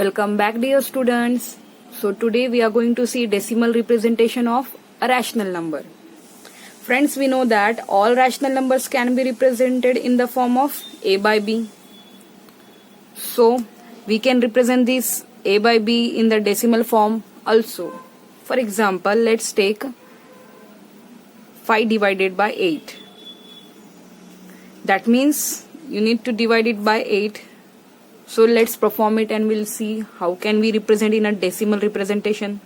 Welcome back, dear students. So today we are going to see decimal representation of a rational number. Friends, we know that all rational numbers can be represented in the form of a by b. So we can represent this a by b in the decimal form also. For example, let's take 5 divided by 8. That means you need to divide it by 8. So let's perform it and we'll see how can we represent in a decimal representation.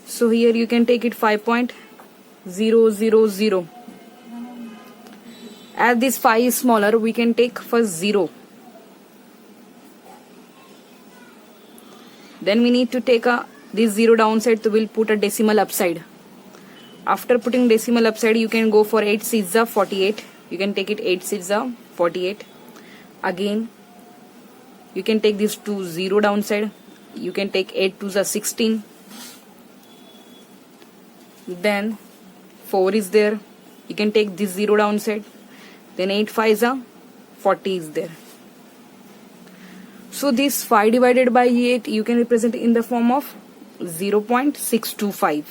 So here you can take it 5.000. As this 5 is smaller, we can take first 0. Then we need to take this 0 downside, so we'll put a decimal upside. After putting decimal upside, you can go for 8 6s are 48. You can take it 8 6s are 48. Again, you can take this 2 0 downside. You can take 8 2s are 16. Then 4 is there. You can take this 0 downside. Then 8 5s are 40 is there. So this 5 divided by 8 you can represent in the form of 0.625.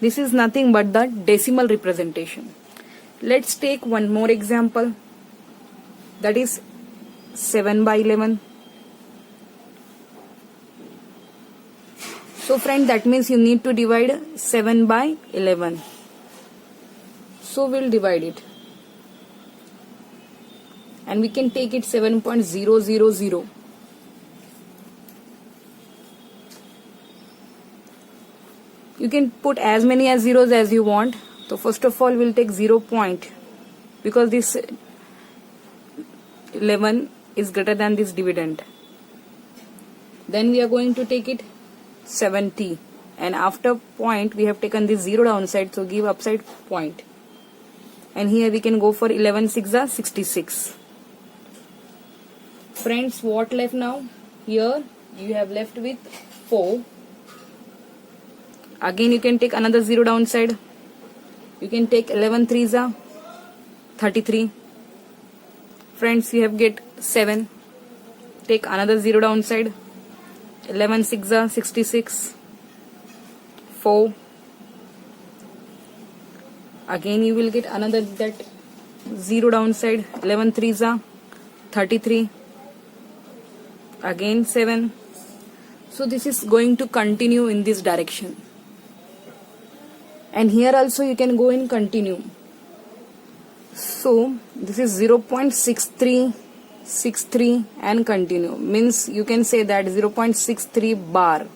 This is nothing but the decimal representation. Let's take one more example. That is 7 by 11. So friend, that means you need to divide 7 by 11. So we'll divide it. And we can take it 7.000. You can put as many as zeros as you want. So first of all, we'll take 0 point, because this 11 is greater than this dividend. Then we are going to take it 70, and after point we have taken this 0 downside, so give upside point. And here we can go for 11 6s are 66. Friends, what left now? Here you have left with 4. Again you can take another 0 downside. You can take 11 3s are 33. Friends, you have get 7. Take another 0 downside. 11 6s are 66. 4. Again you will get another that 0 downside. 11 3s are 33. Again 7. So this is going to continue in this direction. And here also you can go in continue. So this is 0.6363 and continue. Means you can say that 0.63 bar.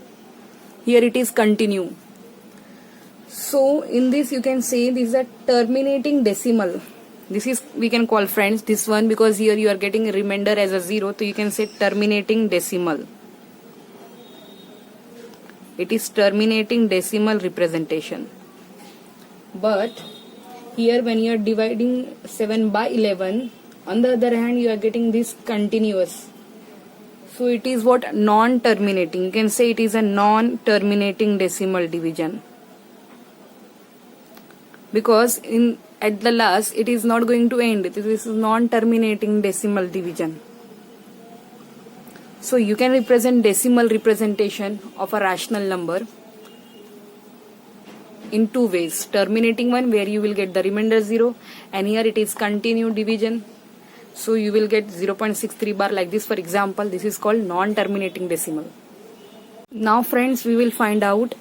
Here it is continue. So in this you can say this is a terminating decimal. This is, we can call, friends, this one, because here you are getting a remainder as a 0. So you can say terminating decimal. It is terminating decimal representation. But here when you are dividing 7 by 11, on the other hand you are getting this continuous. So it is what? Non-terminating. You can say it is a non-terminating decimal division. Because at the last it is not going to end. This is non-terminating decimal division. So you can represent decimal representation of a rational number in two ways. Terminating one, where you will get the remainder 0, and here it is continued division. So you will get 0.63 bar like this. For example, this is called non-terminating decimal. Now friends, we will find out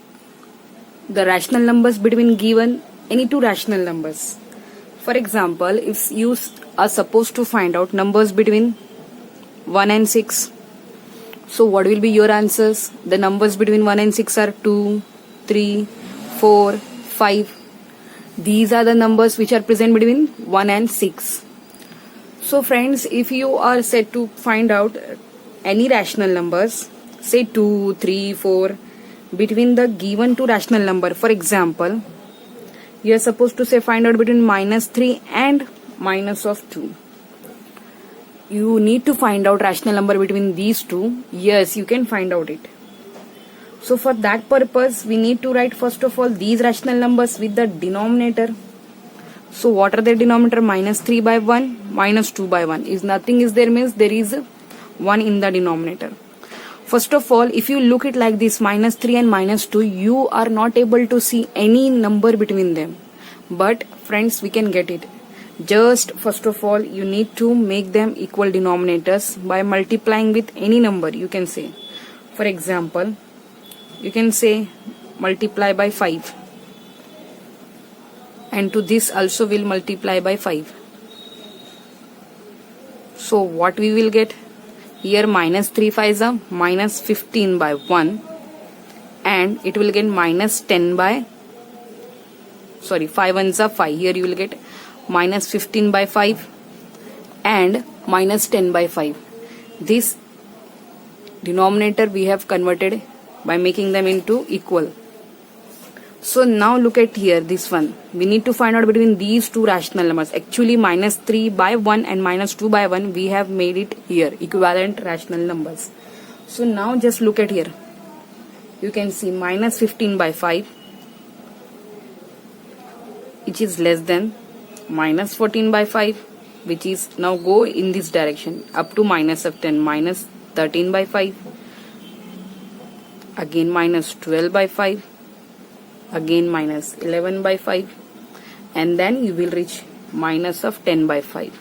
the rational numbers between given any two rational numbers. For example, if you are supposed to find out numbers between 1 and 6, so what will be your answers? The numbers between 1 and 6 are 2, 3, 4, 5. These are the numbers which are present between 1 and 6. So friends, if you are set to find out any rational numbers, say 2, 3, 4, between the given two rational number, for example, you are supposed to say find out between -3 and -2. You need to find out rational number between these two. Yes, you can find out it. So for that purpose, we need to write first of all these rational numbers with the denominator. So what are their denominator? -3 by 1, -2 by 1. If nothing is there, means there is 1 in the denominator. First of all, if you look it like this, -3 and -2, you are not able to see any number between them. But friends, we can get it. Just first of all, you need to make them equal denominators by multiplying with any number. You can say, for example, you can say multiply by 5, and to this also will multiply by 5. So what we will get here, -3 5s are -15 by 1, and it will get -10 by, sorry, 5 ones are 5. Here you will get -15 by 5 and -10 by 5. This denominator we have converted by making them into equal. So now look at here, this one. We need to find out between these two rational numbers. Actually, -3 by 1 and -2 by 1, we have made it here, equivalent rational numbers. So now just look at here. You can see -15 by 5, which is less than -14 by 5, which is now go in this direction up to -10, -13 by 5, again -12 by 5, again -11 by 5, and then you will reach -10 by 5.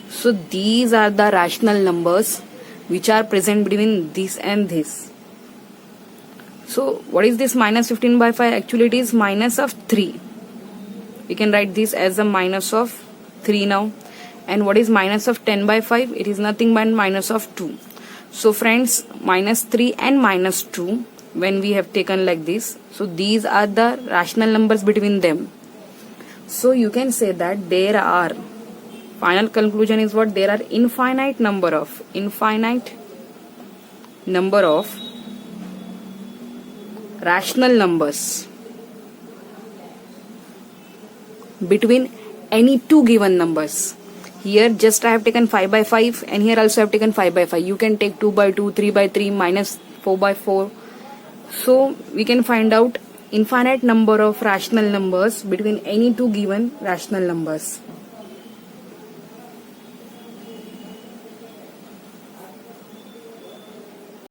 So these are the rational numbers which are present between this and this. So what is this -15 by 5? Actually it is -3. We can write this as a -3 now. And what is -10 by 5? It is nothing but -2. So friends, -3 and -2, when we have taken like this, so these are the rational numbers between them. So you can say that there are, final conclusion is what? There are infinite number of rational numbers between any two given numbers. Here just I have taken 5 by 5, and here also I have taken 5 by 5. You can take 2 by 2, 3 by 3, -4 by 4. So we can find out infinite number of rational numbers between any two given rational numbers.